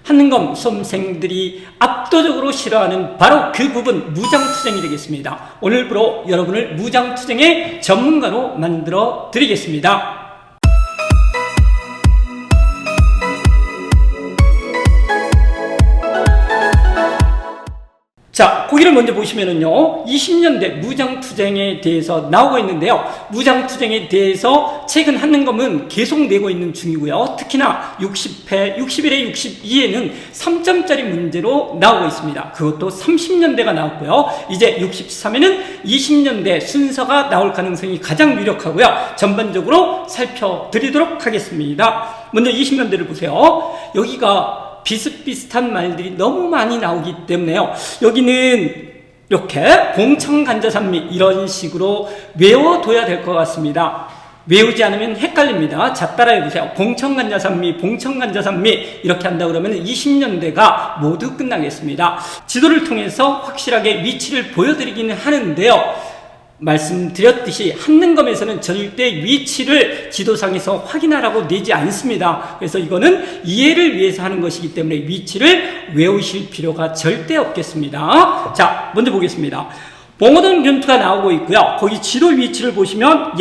한능검 수험생들이 압도적으로 싫어하는 바로 그 부분, 무장투쟁이 되겠습니다. 오늘부로 여러분을 무장투쟁의 전문가로 만들어 드리겠습니다. 자, 거기를 먼저 보시면은요, 20년대 무장투쟁에 대해서 나오고 있는데요. 무장투쟁에 대해서 최근 한능검은 계속 내고 있는 중이고요. 특히나 60회, 61회, 62회는 3점짜리 문제로 나오고 있습니다. 그것도 30년대가 나왔고요. 이제 63회는 20년대 순서가 나올 가능성이 가장 유력하고요. 전반적으로 살펴드리도록 하겠습니다. 먼저 20년대를 보세요. 여기가 비슷비슷한 말들이 너무 많이 나오기 때문에요. 여기는 이렇게 봉청간자산미 이런 식으로 외워둬야 될 것 같습니다. 외우지 않으면 헷갈립니다. 자, 따라해보세요. 봉청간자산미, 봉청간자산미 이렇게 한다 그러면 20년대가 모두 끝나겠습니다. 지도를 통해서 확실하게 위치를 보여드리기는 하는데요. 말씀드렸듯이 한능검에서는 절대 위치를 지도상에서 확인하라고 내지 않습니다. 그래서 이거는 이해를 위해서 하는 것이기 때문에 위치를 외우실 필요가 절대 없겠습니다. 자, 먼저 보겠습니다. 봉오동 전투가 나오고 있고요. 거기 지도 위치를 보시면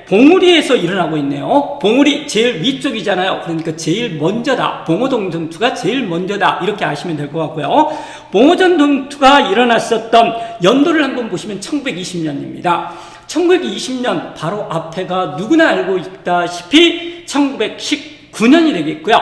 봉우리에서 일어나고 있네요. 봉우리 제일 위쪽이잖아요. 그러니까 제일 먼저다. 봉오동 전투가 제일 먼저다. 이렇게 아시면 될 것 같고요. 봉오전 전투가 일어났었던 연도를 한번 보시면 1920년입니다. 1920년 바로 앞에가 누구나 알고 있다시피 1919년이 되겠고요.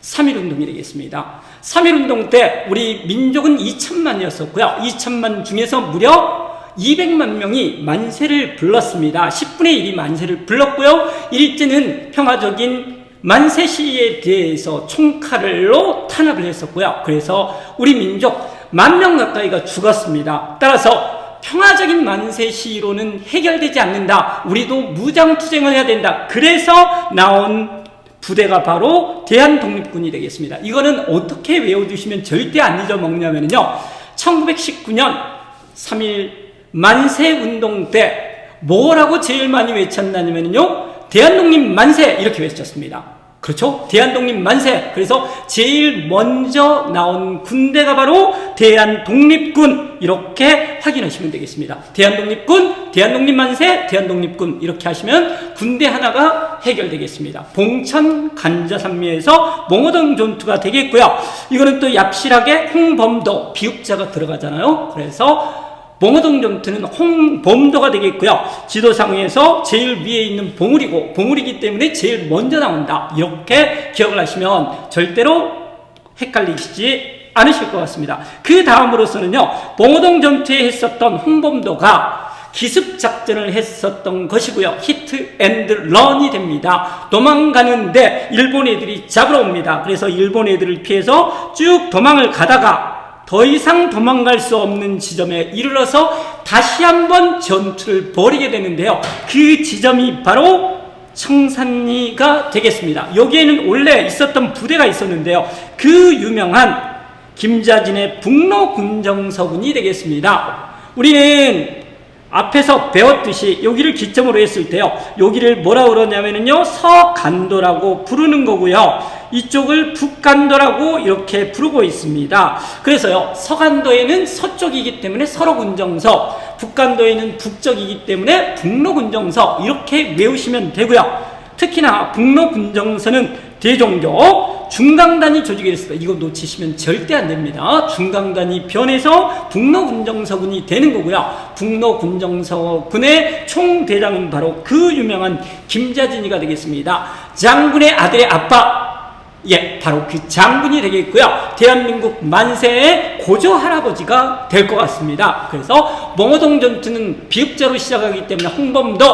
3.1운동이 되겠습니다. 3.1운동 때 우리 민족은 2천만이었었고요. 2천만 중에서 무려 200만 명이 만세를 불렀습니다. 10분의 1이 만세를 불렀고요. 일제는 평화적인 만세 시위에 대해서 총칼로 탄압을 했었고요. 그래서 우리 민족 10,000명 가까이가 죽었습니다. 따라서 평화적인 만세 시위로는 해결되지 않는다. 우리도 무장투쟁을 해야 된다. 그래서 나온 부대가 바로 대한독립군이 되겠습니다. 이거는 어떻게 외워두시면 절대 안 잊어먹냐면요. 1919년 3.1 만세운동 때 뭐라고 제일 많이 외쳤냐면요. 대한독립 만세 이렇게 외쳤습니다. 그렇죠? 대한독립 만세. 그래서 제일 먼저 나온 군대가 바로 대한독립군 이렇게 확인하시면 되겠습니다. 대한독립군, 대한독립만세, 대한독립군 이렇게 하시면 군대 하나가 해결되겠습니다. 봉천간자산미에서 봉오동 전투가 되겠고요. 이거는 또 얍실하게 홍범도 비읍자가 들어가잖아요. 그래서 봉오동 전투는 홍범도가 되겠고요. 지도상에서 제일 위에 있는 봉우리고 봉우리기 때문에 제일 먼저 나온다. 이렇게 기억을 하시면 절대로 헷갈리시지 않으실 것 같습니다. 그 다음으로서는요. 봉오동 전투에 했었던 홍범도가 기습작전을 했었던 것이고요. 히트 앤드 런이 됩니다. 도망가는데 일본 애들이 잡으러 옵니다. 그래서 일본 애들을 피해서 쭉 도망을 가다가 더 이상 도망갈 수 없는 지점에 이르러서 다시 한번 전투를 벌이게 되는데요. 그 지점이 바로 청산리가 되겠습니다. 여기에는 원래 있었던 부대가 있었는데요. 그 유명한 김자진의 북로군정서군이 되겠습니다. 우리는 앞에서 배웠듯이 여기를 기점으로 했을 때요. 여기를 뭐라고 그러냐면요. 서간도라고 부르는 거고요. 이쪽을 북간도라고 이렇게 부르고 있습니다. 그래서요. 서간도에는 서쪽이기 때문에 서로군정서, 북간도에는 북쪽이기 때문에 북로군정서 이렇게 외우시면 되고요. 특히나 북로군정서는 대종교 중강단이 조직이 됐습니다. 이거 놓치시면 절대 안 됩니다. 중강단이 변해서 북로군정서군이 되는 거고요. 북로군정서군의 총대장은 바로 그 유명한 김자진이가 되겠습니다. 장군의 아들의 아빠, 바로 그 장군이 되겠고요. 대한민국 만세의 고조 할아버지가 될 것 같습니다. 그래서 봉오동 전투는 비읍자로 시작하기 때문에 홍범도,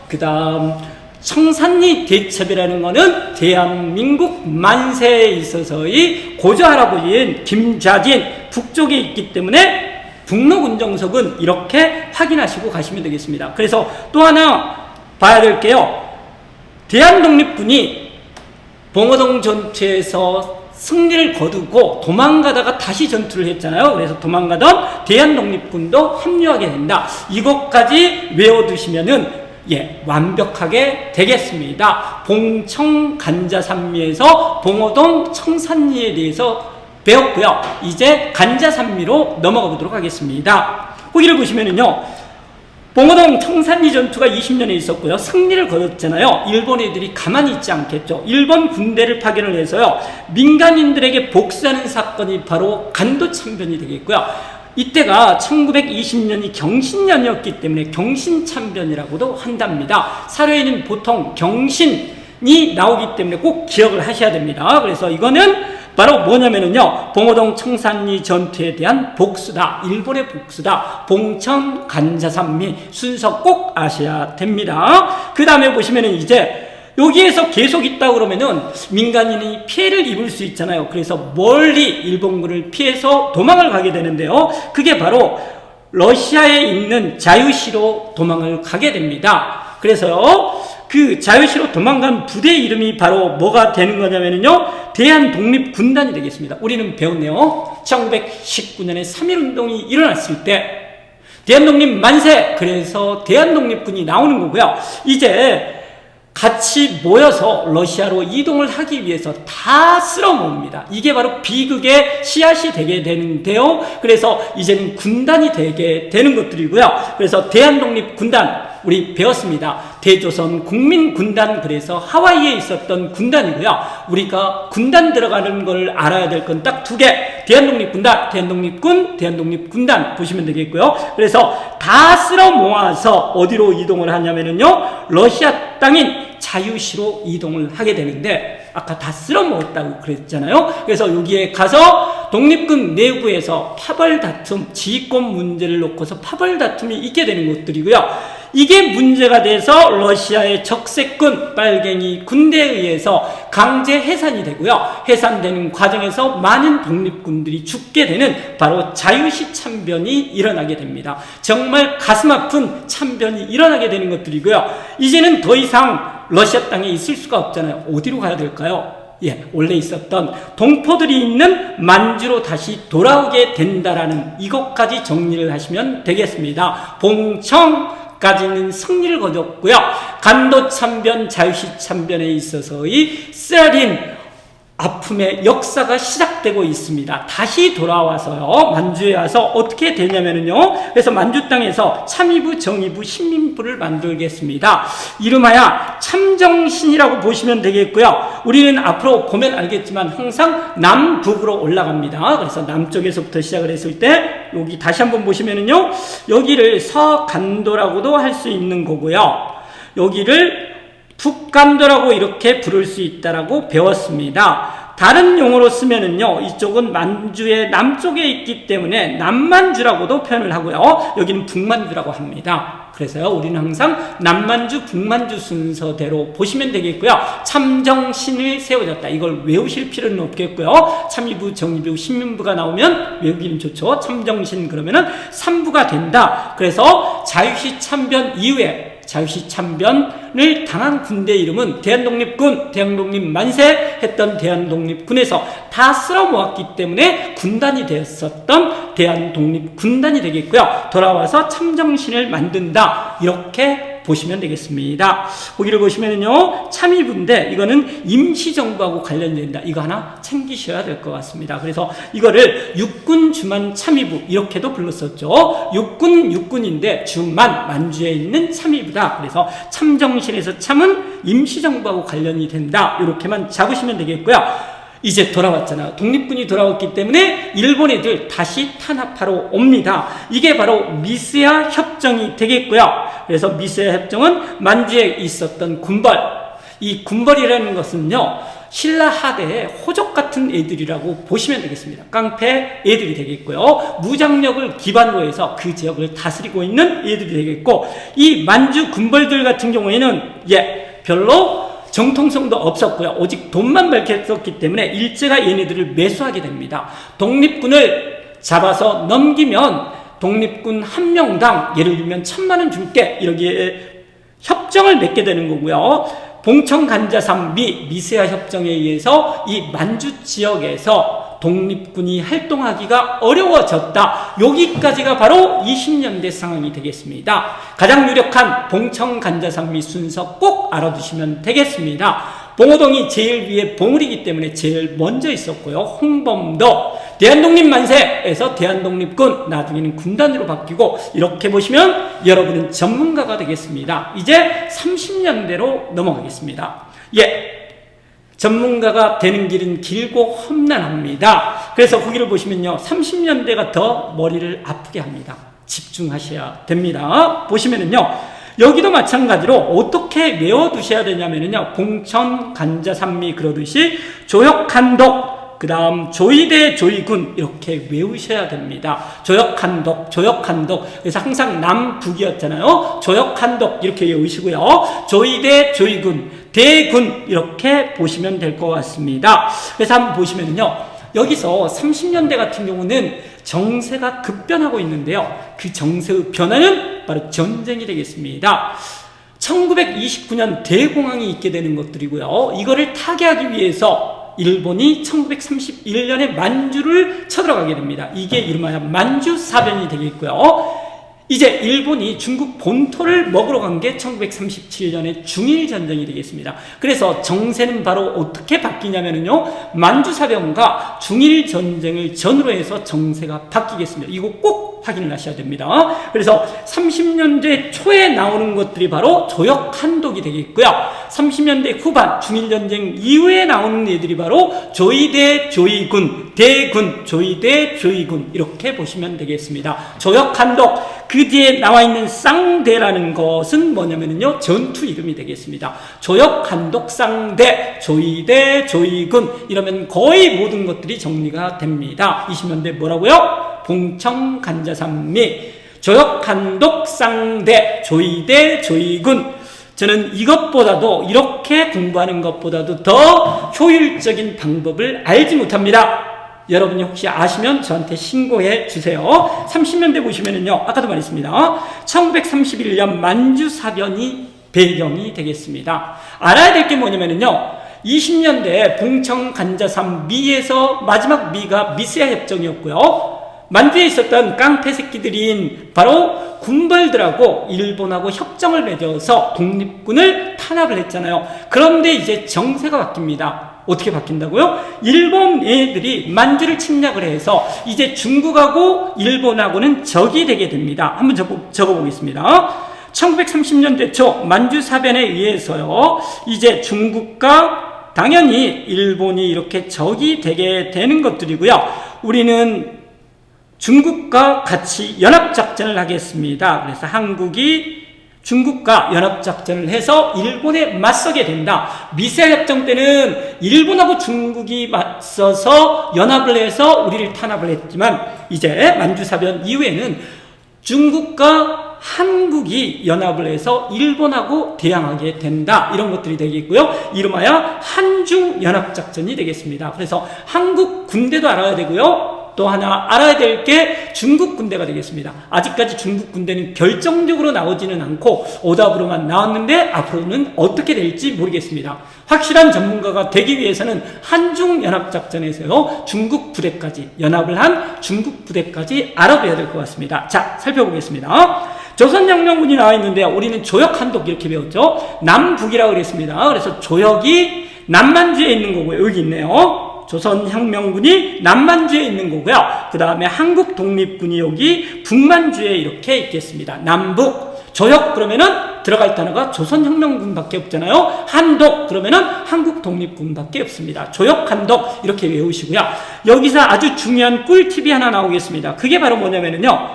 그 다음 청산리 대첩이라는 것은 대한민국 만세에 있어서의 고조 할아버지인 김자진 북쪽에 있기 때문에 북로군정석은 이렇게 확인하시고 가시면 되겠습니다. 그래서 또 하나 봐야 될 게요. 대한독립군이 봉오동 전투에서 승리를 거두고 도망가다가 다시 전투를 했잖아요. 그래서 도망가던 대한독립군도 합류하게 된다. 이것까지 외워두시면은 완벽하게 되겠습니다. 봉청 간자산미에서 봉오동 청산리에 대해서 배웠고요. 이제 간자산미로 넘어가 보도록 하겠습니다. 거기를 보시면은요, 봉오동 청산리 전투가 20년에 있었고요. 승리를 거뒀잖아요. 일본 애들이 가만히 있지 않겠죠. 일본 군대를 파견을 해서요, 민간인들에게 복수하는 사건이 바로 간도참변이 되겠고요. 이때가 1920년이 경신년이었기 때문에 경신참변이라고도 한답니다. 사료에는 보통 경신이 나오기 때문에 꼭 기억을 하셔야 됩니다. 그래서 이거는 바로 뭐냐면은요, 봉오동 청산리 전투에 대한 복수다. 일본의 복수다. 봉천 간자산미 순서 꼭 아셔야 됩니다. 그 다음에 보시면은 이제 여기에서 계속 있다 그러면은 민간인이 피해를 입을 수 있잖아요. 그래서 멀리 일본군을 피해서 도망을 가게 되는데요. 그게 바로 러시아에 있는 자유시로 도망을 가게 됩니다. 그래서요, 그 자유시로 도망간 부대 이름이 바로 뭐가 되는 거냐면요, 대한독립군단이 되겠습니다. 우리는 배웠네요. 1919년에 3.1운동이 일어났을 때 대한독립 만세! 그래서 대한독립군이 나오는 거고요. 이제 같이 모여서 러시아로 이동을 하기 위해서 다 쓸어 모읍니다. 이게 바로 비극의 씨앗이 되게 되는데요. 그래서 이제는 군단이 되게 되는 것들이고요. 그래서 대한독립군단, 우리 배웠습니다. 대조선 국민군단, 그래서 하와이에 있었던 군단이고요. 우리가 군단 들어가는 걸 알아야 될 건 딱 두 개. 대한독립군단, 대한독립군, 대한독립군단 보시면 되겠고요. 그래서 다 쓸어 모아서 어디로 이동을 하냐면요, 러시아 땅인 자유시로 이동을 하게 되는데, 아까 다 쓸어 모았다고 그랬잖아요. 그래서 여기에 가서 독립군 내부에서 파벌 다툼, 지휘권 문제를 놓고서 파벌 다툼이 있게 되는 것들이고요. 이게 문제가 돼서 러시아의 적색군 빨갱이 군대에 의해서 강제 해산이 되고요. 해산되는 과정에서 많은 독립군들이 죽게 되는 바로 자유시 참변이 일어나게 됩니다. 정말 가슴 아픈 참변이 일어나게 되는 것들이고요. 이제는 더 이상 러시아 땅에 있을 수가 없잖아요. 어디로 가야 될까요? 원래 있었던 동포들이 있는 만주로 다시 돌아오게 된다라는 이것까지 정리를 하시면 되겠습니다. 봉청까지는 승리를 거뒀고요. 간도 참변, 자유시 참변에 있어서의 쓰라린 아픔의 역사가 시작되고 있습니다. 다시 돌아와서요, 만주에 와서 어떻게 되냐면요, 그래서 만주 땅에서 참의부, 정의부, 신민부를 만들겠습니다. 이름하여 참정신이라고 보시면 되겠고요. 우리는 앞으로 보면 알겠지만 항상 남북으로 올라갑니다. 그래서 남쪽에서부터 시작을 했을 때 여기 다시 한번 보시면은요, 여기를 서간도라고도 할 수 있는 거고요. 여기를 북간도라고 이렇게 부를 수 있다라고 배웠습니다. 다른 용어로 쓰면은요, 이쪽은 만주의 남쪽에 있기 때문에 남만주라고도 표현을 하고요. 여기는 북만주라고 합니다. 그래서요, 우리는 항상 남만주, 북만주 순서대로 보시면 되겠고요. 참정신을 세워졌다. 이걸 외우실 필요는 없겠고요. 참의부, 정의부, 신민부가 나오면 외우기는 좋죠. 참정신 그러면은 3부가 된다. 그래서 자유시 참변 이후에 자유시 참변을 당한 군대 이름은 대한독립군, 대한독립 만세 했던 대한독립군에서 다 쓸어 모았기 때문에 군단이 되었었던 대한독립군단이 되겠고요. 돌아와서 참정신을 만든다. 이렇게 보시면 되겠습니다. 거기를 보시면은요, 참의부인데 이거는 임시정부하고 관련된다. 이거 하나 챙기셔야 될 것 같습니다. 그래서 이거를 육군 주만 참의부 이렇게도 불렀었죠. 육군인데 주만, 만주에 있는 참의부다. 그래서 참정신에서 참은 임시정부하고 관련이 된다. 이렇게만 잡으시면 되겠고요. 이제 돌아왔잖아요. 독립군이 돌아왔기 때문에 일본 애들 다시 탄압하러 옵니다. 이게 바로 미스야 협정이 되겠고요. 그래서 미스야 협정은 만주에 있었던 군벌, 이 군벌이라는 것은요, 신라 하대의 호적 같은 애들이라고 보시면 되겠습니다. 깡패 애들이 되겠고요. 무장력을 기반으로 해서 그 지역을 다스리고 있는 애들이 되겠고, 이 만주 군벌들 같은 경우에는 별로 정통성도 없었고요. 오직 돈만 밝혔었기 때문에 일제가 얘네들을 매수하게 됩니다. 독립군을 잡아서 넘기면 독립군 한 명당 예를 들면 1,000만 원 줄게, 이렇게 협정을 맺게 되는 거고요. 봉청 간자산 미스야 협정에 의해서 이 만주 지역에서 독립군이 활동하기가 어려워졌다. 여기까지가 바로 20년대 상황이 되겠습니다. 가장 유력한 봉청 간자산미 순서 꼭 알아두시면 되겠습니다. 봉오동이 제일 위에 봉우리이기 때문에 제일 먼저 있었고요. 홍범도 대한독립만세에서 대한독립군, 나중에는 군단으로 바뀌고, 이렇게 보시면 여러분은 전문가가 되겠습니다. 이제 30년대로 넘어가겠습니다. 전문가가 되는 길은 길고 험난합니다. 그래서 거기를 보시면요, 30년대가 더 머리를 아프게 합니다. 집중하셔야 됩니다. 보시면은요, 여기도 마찬가지로 어떻게 외워두셔야 되냐면요, 봉천, 간자산미 그러듯이 조역한독, 그 다음 조이대, 조이군 이렇게 외우셔야 됩니다. 조역한독, 조역한독. 그래서 항상 남북이었잖아요. 조역한독 이렇게 외우시고요. 조이대, 조이군, 대군 이렇게 보시면 될 것 같습니다. 그래서 한번 보시면요, 여기서 30년대 같은 경우는 정세가 급변하고 있는데요. 그 정세의 변화는 바로 전쟁이 되겠습니다. 1929년 대공황이 있게 되는 것들이고요. 이거를 타개하기 위해서 일본이 1931년에 만주를 쳐들어가게 됩니다. 이게 이름하여 만주사변이 되겠고요. 이제 일본이 중국 본토를 먹으러 간 게 1937년에 중일전쟁이 되겠습니다. 그래서 정세는 바로 어떻게 바뀌냐면요, 만주사변과 중일전쟁을 전후로 해서 정세가 바뀌겠습니다. 이거 꼭 확인을 하셔야 됩니다. 그래서 30년대 초에 나오는 것들이 바로 조역한독이 되겠고요. 30년대 후반 중일전쟁 이후에 나오는 애들이 바로 조이대, 조이군, 대군, 조이대, 조이군 이렇게 보시면 되겠습니다. 조역한독, 그 뒤에 나와 있는 쌍대라는 것은 뭐냐면요, 전투 이름이 되겠습니다. 조역한독, 쌍대, 조이대, 조이군 이러면 거의 모든 것들이 정리가 됩니다. 20년대 뭐라고요? 봉청, 간자산미, 조역한독, 쌍대, 조이대, 조이군. 저는 이것보다도, 이렇게 공부하는 것보다도 더 효율적인 방법을 알지 못합니다. 여러분이 혹시 아시면 저한테 신고해 주세요. 30년대 보시면은요, 아까도 말했습니다. 1931년 만주사변이 배경이 되겠습니다. 알아야 될 게 뭐냐면요, 20년대 봉청, 간자산, 미에서 마지막 미가 미세아 협정이었고요. 만주에 있었던 깡패 새끼들인 바로 군벌들하고 일본하고 협정을 맺어서 독립군을 탄압을 했잖아요. 그런데 이제 정세가 바뀝니다. 어떻게 바뀐다고요? 일본 애들이 만주를 침략을 해서 이제 중국하고 일본하고는 적이 되게 됩니다. 한번 적어보겠습니다. 1930년대 초 만주사변에 의해서요, 이제 중국과 당연히 일본이 이렇게 적이 되게 되는 것들이고요. 우리는 중국과 같이 연합작전을 하겠습니다. 그래서 한국이 중국과 연합작전을 해서 일본에 맞서게 된다. 미세협정 때는 일본하고 중국이 맞서서 연합을 해서 우리를 탄압을 했지만, 이제 만주사변 이후에는 중국과 한국이 연합을 해서 일본하고 대항하게 된다. 이런 것들이 되겠고요. 이름하여 한중연합작전이 되겠습니다. 그래서 한국 군대도 알아야 되고요. 또 하나 알아야 될 게 중국 군대가 되겠습니다. 아직까지 중국 군대는 결정적으로 나오지는 않고 오답으로만 나왔는데 앞으로는 어떻게 될지 모르겠습니다. 확실한 전문가가 되기 위해서는 한중연합작전에서요, 중국 부대까지, 연합을 한 중국 부대까지 알아둬야 될 것 같습니다. 자, 살펴보겠습니다. 조선혁명군이 나와 있는데 우리는 조역한독 이렇게 배웠죠. 남북이라고 그랬습니다. 그래서 조역이 남만주에 있는 거고요. 여기 있네요. 조선혁명군이 남만주에 있는 거고요. 그 다음에 한국 독립군이 여기 북만주에 이렇게 있겠습니다. 남북. 조역 그러면은 들어갈 단어가 조선혁명군밖에 없잖아요. 한독 그러면은 한국 독립군밖에 없습니다. 조역한독 이렇게 외우시고요. 여기서 아주 중요한 꿀팁이 하나 나오겠습니다. 그게 바로 뭐냐면요,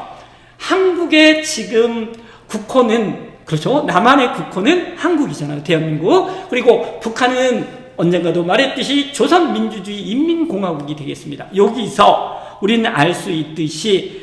한국의 지금 국호는, 그렇죠, 남한의 국호는 한국이잖아요. 대한민국. 그리고 북한은 언젠가도 말했듯이 조선민주주의 인민공화국이 되겠습니다. 여기서 우리는 알 수 있듯이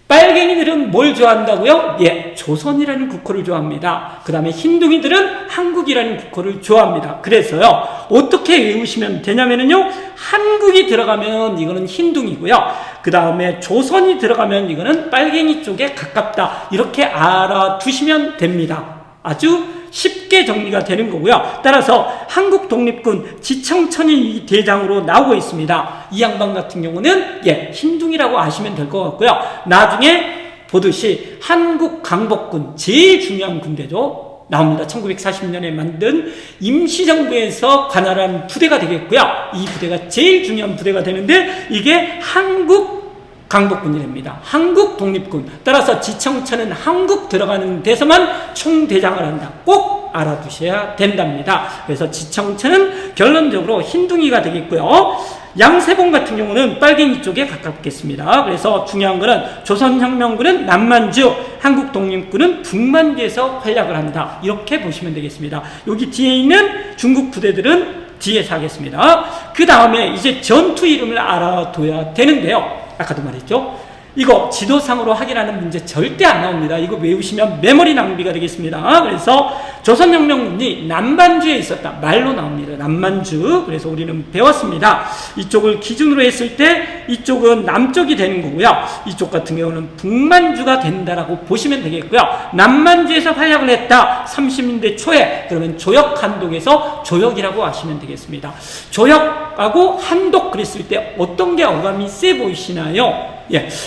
빨갱이들은 뭘 좋아한다고요? 예, 조선이라는 국호를 좋아합니다. 그 다음에 흰둥이들은 한국이라는 국호를 좋아합니다. 그래서요, 어떻게 외우시면 되냐면요, 한국이 들어가면 이거는 흰둥이고요. 그 다음에 조선이 들어가면 이거는 빨갱이 쪽에 가깝다. 이렇게 알아두시면 됩니다. 아주 쉽게 정리가 되는 거고요. 따라서 한국 독립군 지청천이 이 대장으로 나오고 있습니다. 이 양반 같은 경우는 흰둥이라고 아시면 될 것 같고요. 나중에 보듯이 한국 강복군 제일 중요한 군대죠. 나옵니다. 1940년에 만든 임시정부에서 관할한 부대가 되겠고요. 이 부대가 제일 중요한 부대가 되는데 이게 한국 강복군이랍니다. 한국 독립군. 따라서 지청천은 한국 들어가는 데서만 총대장을 한다. 꼭 알아두셔야 된답니다. 그래서 지청천은 결론적으로 흰둥이가 되겠고요. 양세봉 같은 경우는 빨갱이 쪽에 가깝겠습니다. 그래서 중요한 거는 조선혁명군은 남만주, 한국독립군은 북만주에서 활약을 한다. 이렇게 보시면 되겠습니다. 여기 뒤에 있는 중국 부대들은 뒤에서 하겠습니다. 그 다음에 이제 전투 이름을 알아둬야 되는데요. 아까도 말했죠. 이거 지도상으로 확인하는 문제 절대 안 나옵니다. 이거 외우시면 메모리 낭비가 되겠습니다. 그래서 조선혁명군이 남만주에 있었다. 말로 나옵니다. 남만주. 그래서 우리는 배웠습니다. 이쪽을 기준으로 했을 때 이쪽은 남쪽이 되는 거고요. 이쪽 같은 경우는 북만주가 된다라고 보시면 되겠고요. 남만주에서 활약을 했다. 30년대 초에 그러면 조역한독에서 조역이라고 하시면 되겠습니다. 조역하고 한독 그랬을 때 어떤 게 어감이 세 보이시나요?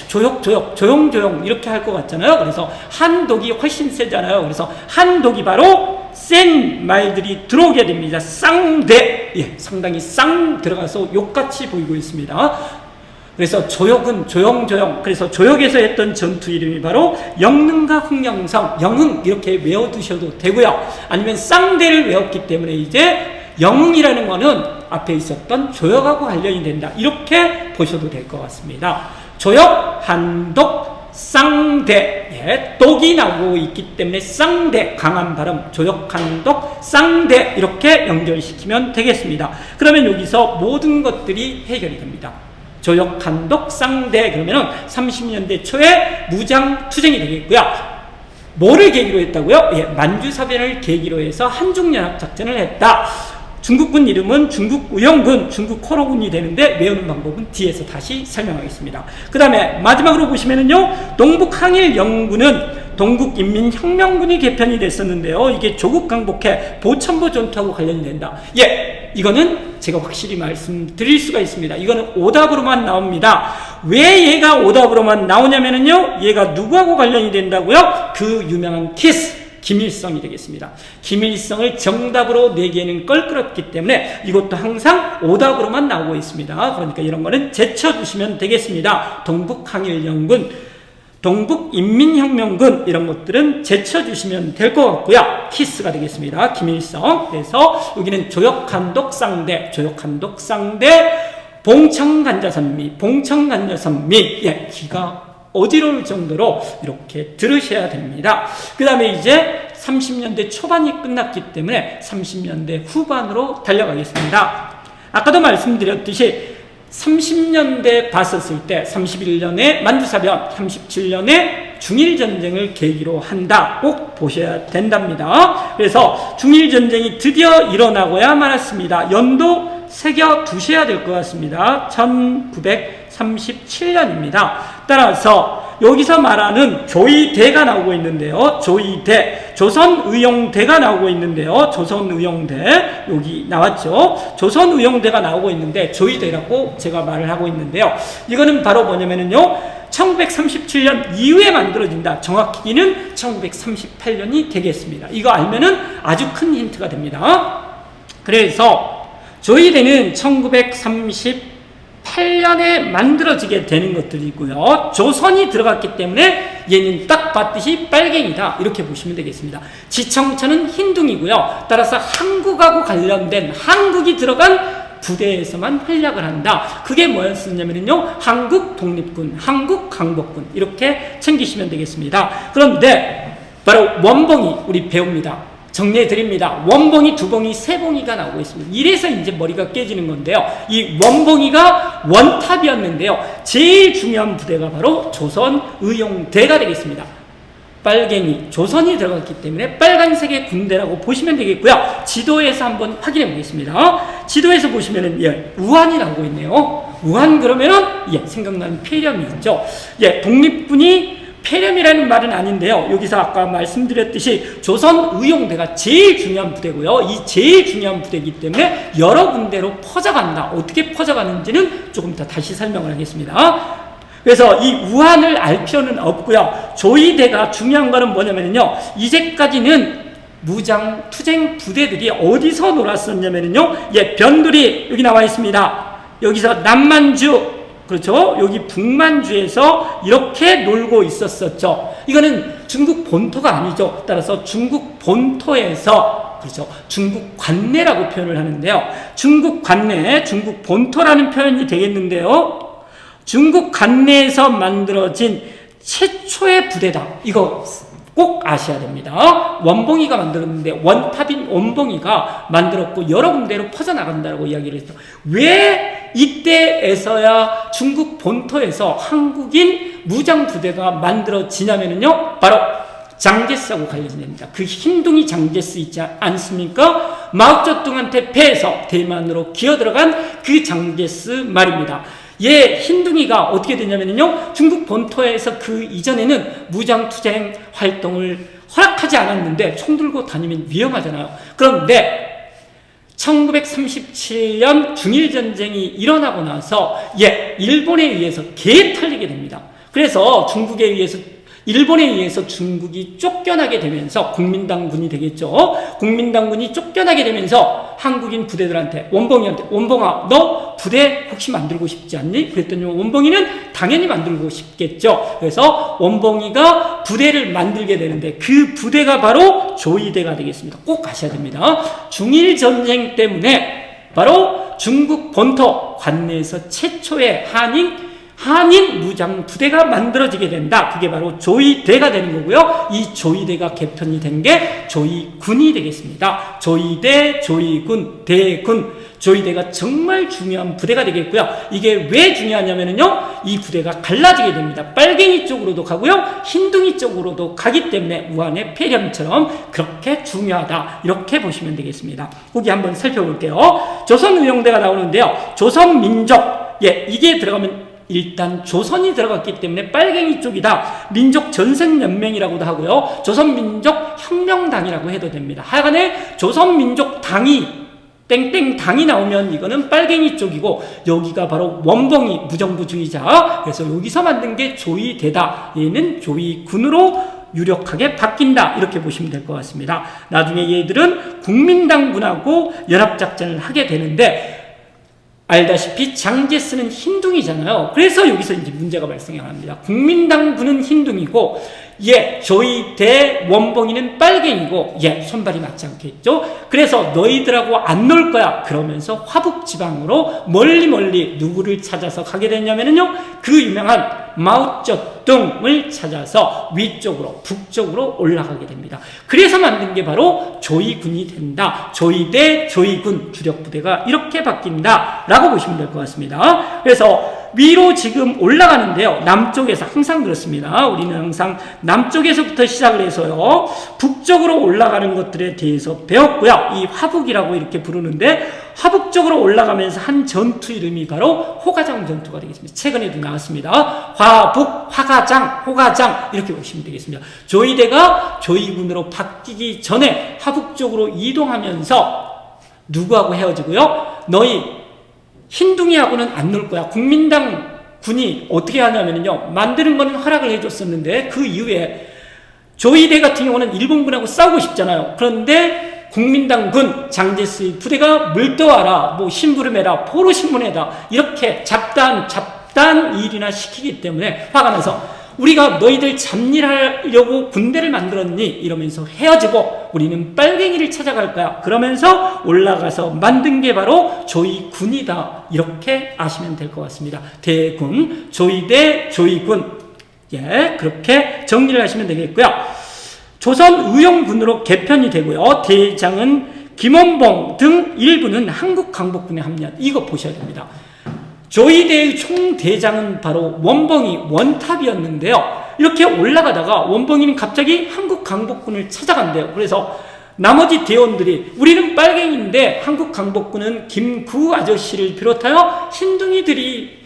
조용 이렇게 할 것 같잖아요. 그래서 한독이 훨씬 세잖아요. 그래서 한독이 바로 센 말들이 들어오게 됩니다. 쌍대, 상당히 쌍 들어가서 욕같이 보이고 있습니다. 그래서 조역은 조용. 그래서 조역에서 했던 전투 이름이 바로 영릉과 흥영성, 영흥 이렇게 외워두셔도 되고요. 아니면 쌍대를 외웠기 때문에 이제 영흥이라는 거는 앞에 있었던 조역하고 관련이 된다. 이렇게 보셔도 될 것 같습니다. 조역, 한독, 쌍대. 독이 나오고 있기 때문에 쌍대, 강한 발음, 조역, 한독, 쌍대 이렇게 연결시키면 되겠습니다. 그러면 여기서 모든 것들이 해결이 됩니다. 조역, 한독, 쌍대 그러면은 30년대 초에 무장투쟁이 되겠고요. 뭐를 계기로 했다고요? 만주사변을 계기로 해서 한중연합작전을 했다. 중국군 이름은 중국의용군, 중국호로군이 되는데 외우는 방법은 뒤에서 다시 설명하겠습니다. 그 다음에 마지막으로 보시면은요, 동북항일영군은 동국인민혁명군이 개편이 됐었는데요. 이게 조국 강복해 보천보 전투하고 관련이 된다. 이거는 제가 확실히 말씀드릴 수가 있습니다. 이거는 오답으로만 나옵니다. 왜 얘가 오답으로만 나오냐면은요, 얘가 누구하고 관련이 된다고요? 그 유명한 키스. 김일성이 되겠습니다. 김일성을 정답으로 내기에는 껄끄럽기 때문에 이것도 항상 오답으로만 나오고 있습니다. 그러니까 이런 거는 제쳐주시면 되겠습니다. 동북항일영군, 동북인민혁명군 이런 것들은 제쳐주시면 될 것 같고요. 키스가 되겠습니다. 김일성. 그래서 여기는 조역한독 쌍대, 조역한독 쌍대, 봉청간자선미, 봉청간자선미. 귀가 어지러울 정도로 이렇게 들으셔야 됩니다. 그 다음에 이제 30년대 초반이 끝났기 때문에 30년대 후반으로 달려가겠습니다. 아까도 말씀드렸듯이 30년대 봤었을 때 31년에 만주사변, 37년에 중일전쟁을 계기로 한다. 꼭 보셔야 된답니다. 그래서 중일전쟁이 드디어 일어나고야 말았습니다. 연도 새겨 두셔야 될 것 같습니다. 1937년입니다. 따라서 여기서 말하는 조의대가 나오고 있는데요. 조의대, 조선의용대가 나오고 있는데요. 조선의용대, 여기 나왔죠. 조선의용대가 나오고 있는데 조의대라고 제가 말을 하고 있는데요. 이거는 바로 뭐냐면요, 1937년 이후에 만들어진다. 정확히는 1938년이 되겠습니다. 이거 알면은 아주 큰 힌트가 됩니다. 그래서 조의대는 1938년에 만들어지게 되는 것들이고요. 조선이 들어갔기 때문에 얘는 딱 봤듯이 빨갱이다. 이렇게 보시면 되겠습니다. 지청천은 흰둥이고요. 따라서 한국하고 관련된 한국이 들어간 부대에서만 활약을 한다. 그게 뭐였었냐면요, 한국 독립군, 한국 강복군 이렇게 챙기시면 되겠습니다. 그런데 바로 원봉이 우리 배웁니다. 정리해드립니다. 원봉이, 두봉이, 세봉이가 나오고 있습니다. 이래서 이제 머리가 깨지는 건데요. 이 원봉이가 원탑이었는데요. 제일 중요한 부대가 바로 조선의용대가 되겠습니다. 빨갱이, 조선이 들어갔기 때문에 빨간색의 군대라고 보시면 되겠고요. 지도에서 한번 확인해 보겠습니다. 지도에서 보시면은 우한이 나오고 있네요. 우한 그러면은 생각나는 폐렴이 있죠. 독립군이 폐렴이라는 말은 아닌데요. 여기서 아까 말씀드렸듯이 조선의용대가 제일 중요한 부대고요. 이 제일 중요한 부대이기 때문에 여러 군데로 퍼져간다. 어떻게 퍼져가는지는 조금 더 다시 설명을 하겠습니다. 그래서 이 우한을 알 필요는 없고요. 조이대가 중요한 거는 뭐냐면요. 이제까지는 무장 투쟁 부대들이 어디서 놀았었냐면요. 변두리 여기 나와 있습니다. 여기서 남만주, 그렇죠? 여기 북만주에서 이렇게 놀고 있었었죠. 이거는 중국 본토가 아니죠. 따라서 중국 본토에서, 그렇죠, 중국 관내라고 표현을 하는데요. 중국 관내, 중국 본토라는 표현이 되겠는데요. 중국 관내에서 만들어진 최초의 부대다. 이거 꼭 아셔야 됩니다. 원봉이가 만들었는데 원탑인 원봉이가 만들었고 여러 군데로 퍼져나간다고 이야기를 했죠. 왜 이때에서야 중국 본토에서 한국인 무장부대가 만들어지냐면요. 바로 장제스하고 관련이 됩니다. 그 흰둥이 장제스 있지 않습니까? 마오쩌둥한테 패해서 대만으로 기어들어간 그 장제스 말입니다. 흰둥이가 어떻게 되냐면요. 중국 본토에서 그 이전에는 무장투쟁 활동을 허락하지 않았는데 총 들고 다니면 위험하잖아요. 그런데 1937년 중일전쟁이 일어나고 나서 일본에 의해서 개털리게 됩니다. 그래서 일본에 의해서 중국이 쫓겨나게 되면서 국민당군이 되겠죠. 국민당군이 쫓겨나게 되면서 한국인 부대들한테 원봉이한테 원봉아 너 부대 혹시 만들고 싶지 않니? 그랬더니 원봉이는 당연히 만들고 싶겠죠. 그래서 원봉이가 부대를 만들게 되는데 그 부대가 바로 조이대가 되겠습니다. 꼭 아셔야 됩니다. 중일전쟁 때문에 바로 중국 본토 관내에서 최초의 한인 무장 부대가 만들어지게 된다. 그게 바로 조이대가 되는 거고요. 이 조이대가 개편이 된 게 조이군이 되겠습니다. 조이대, 조이군, 대군. 조이대가 정말 중요한 부대가 되겠고요. 이게 왜 중요하냐면요. 이 부대가 갈라지게 됩니다. 빨갱이 쪽으로도 가고요. 흰둥이 쪽으로도 가기 때문에 우한의 폐렴처럼 그렇게 중요하다. 이렇게 보시면 되겠습니다. 거기 한번 살펴볼게요. 조선의용대가 나오는데요. 조선민족. 이게 들어가면 일단 조선이 들어갔기 때문에 빨갱이 쪽이다. 민족전생연맹이라고도 하고요. 조선민족혁명당이라고 해도 됩니다. 하여간에 조선민족당이 땡땡당이 나오면 이거는 빨갱이 쪽이고 여기가 바로 원봉이 무정부주의자. 그래서 여기서 만든 게 조이대다. 얘는 조이군으로 유력하게 바뀐다. 이렇게 보시면 될 것 같습니다. 나중에 얘들은 국민당군하고 연합작전을 하게 되는데 알다시피 장제스는 흰둥이잖아요. 그래서 여기서 이제 문제가 발생합니다. 국민당군은 흰둥이고 조이대 원봉이는 빨갱이고 손발이 맞지 않겠죠. 그래서 너희들하고 안 놀 거야 그러면서 화북지방으로 멀리 누구를 찾아서 가게 됐냐면요. 그 유명한 마오쩌둥을 찾아서 위쪽으로 북쪽으로 올라가게 됩니다. 그래서 만든 게 바로 조이군이 된다. 조이대, 조이군 주력부대가 이렇게 바뀐다 라고 보시면 될 것 같습니다. 그래서 위로 지금 올라가는데요. 남쪽에서 항상 그렇습니다. 우리는 항상 남쪽에서부터 시작을 해서요. 북쪽으로 올라가는 것들에 대해서 배웠고요. 이 화북이라고 이렇게 부르는데 화북쪽으로 올라가면서 한 전투 이름이 바로 호가장 전투가 되겠습니다. 최근에도 나왔습니다. 화북, 화가장, 호가장 이렇게 보시면 되겠습니다. 조이대가 조이군으로 바뀌기 전에 화북 쪽으로 이동하면서 누구하고 헤어지고요? 너희 흰둥이하고는 안 놀 거야. 국민당 군이 어떻게 하냐면요. 만드는 거는 허락을 해줬었는데 그 이후에 조이대 같은 경우는 일본군하고 싸우고 싶잖아요. 그런데 국민당군 장제스의 부대가 물떠와라, 심부름해라, 포로신문해라 이렇게 잡단 일이나 시키기 때문에 화가 나서 우리가 너희들 잡일하려고 군대를 만들었니? 이러면서 헤어지고 우리는 빨갱이를 찾아갈 거야. 그러면서 올라가서 만든 게 바로 조이군이다. 이렇게 아시면 될 것 같습니다. 대군, 조이대, 조이군. 그렇게 정리를 하시면 되겠고요. 조선의용군으로 개편이 되고요. 대장은 김원봉 등 일부는 한국강복군에 합류한. 이거 보셔야 됩니다. 조이대의 총대장은 바로 원봉이 원탑이었는데요. 이렇게 올라가다가 원봉이는 갑자기 한국강복군을 찾아간대요. 그래서 나머지 대원들이 우리는 빨갱이인데 한국강복군은 김구 아저씨를 비롯하여 흰둥이들이